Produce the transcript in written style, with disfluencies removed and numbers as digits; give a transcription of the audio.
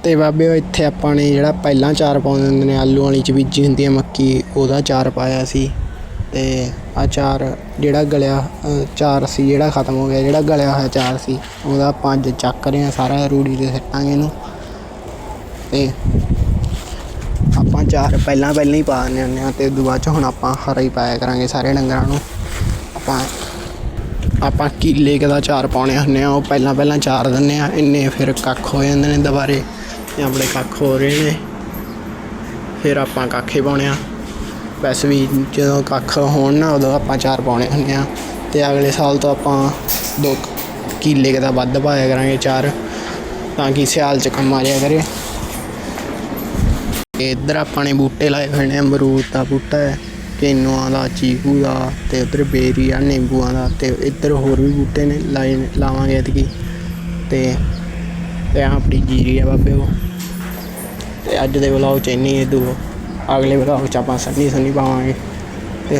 ਤੇ ਬਾਬੇ ਇੱਥੇ ਆਪਾਂ ਨੇ ਜਿਹੜਾ ਪਹਿਲਾਂ ਚਾਰ ਪਾਉਂਦੇ ਹੁੰਦੇ ਨੇ ਆਲੂ ਵਾਲੀ 'ਚ ਬੀਜੀ ਹੁੰਦੀ ਹੈ ਮੱਕੀ, ਉਹਦਾ ਚਾਰ ਪਾਇਆ ਸੀ। ਤੇ ਆਹ ਚਾਰ ਜਿਹੜਾ ਗਲਿਆ ਚਾਰ ਸੀ, ਜਿਹੜਾ ਖਤਮ ਹੋ ਗਿਆ, ਜਿਹੜਾ ਗਲਿਆ ਹੋਇਆ ਚਾਰ ਸੀ ਉਹਦਾ ਆਪਾਂ ਅੱਜ ਚੱਕ ਰਹੇ ਹਾਂ ਸਾਰਾ, ਰੂੜੀ 'ਤੇ ਸਿੱਟਾਂਗੇ ਇਹਨੂੰ। ਤੇ ਆਪਾਂ ਚਾਰ ਪਹਿਲਾਂ ਹੀ ਪਾ ਦਿੰਦੇ ਹੁੰਦੇ ਹਾਂ, ਅਤੇ ਉਦੋਂ ਬਾਅਦ 'ਚ ਹੁਣ ਆਪਾਂ ਹਰਾ ਹੀ ਪਾਇਆ ਕਰਾਂਗੇ ਸਾਰੇ ਡੰਗਰਾਂ ਨੂੰ। ਆਪਾਂ ਕਿੱਲੇ ਕੁ ਦਾ ਚਾਰ ਪਾਉਣੇ ਹੁੰਦੇ ਹਾਂ, ਉਹ ਪਹਿਲਾਂ ਚਾਰ ਦਿੰਦੇ ਹਾਂ, ਇੰਨੇ ਫਿਰ ਕੱਖ ਹੋ ਜਾਂਦੇ ਨੇ ਦੁਬਾਰੇ, ਅਤੇ ਆਪਣੇ ਕੱਖ ਹੋ ਰਹੇ ਨੇ, ਫਿਰ ਆਪਾਂ ਕੱਖ ਹੀ ਪਾਉਣੇ ਆ। ਵੈਸੇ ਵੀ ਜਦੋਂ ਕੱਖ ਹੋਣ ਨਾ ਉਦੋਂ ਆਪਾਂ ਚਾਰ ਪਾਉਣੇ ਹੁੰਦੇ ਹਾਂ। ਅਤੇ ਅਗਲੇ ਸਾਲ ਤੋਂ ਆਪਾਂ 2 ਕਿੱਲੇ ਕੁ ਦਾ ਵੱਧ ਪਾਇਆ ਕਰਾਂਗੇ ਚਾਰ, ਤਾਂ ਕਿ ਸਿਆਲ 'ਚ ਕੰਮ ਆ ਜਾਇਆ ਕਰੇ। ਅਤੇ ਇੱਧਰ ਆਪਾਂ ਨੇ ਬੂਟੇ ਲਾਏ ਹੋਏ ਨੇ, ਅਮਰੂਦ ਦਾ ਬੂਟਾ ਹੈ, ਕਿੰਨੂਆਂ ਦਾ, ਚੀਕੂ ਦਾ, ਅਤੇ ਉੱਧਰ ਬੇਰੀ ਆ ਨਿੰਬੂਆਂ ਦਾ, ਅਤੇ ਇੱਧਰ ਹੋਰ ਵੀ ਬੂਟੇ ਨੇ ਲਾਵਾਂਗੇ ਐਤਕੀ। ਅਤੇ ਆਪਣੀ ਜੀਰੀ ਆ ਬਾਬੇ ਉਹ। ਅਤੇ ਅੱਜ ਦੇ ਵਲੋਗ 'ਚ ਇੰਨੀ, ਅਗਲੇ ਵਲੋਗ 'ਚ ਆਪਾਂ ਸੰਨੀ ਪਾਵਾਂਗੇ। ਅਤੇ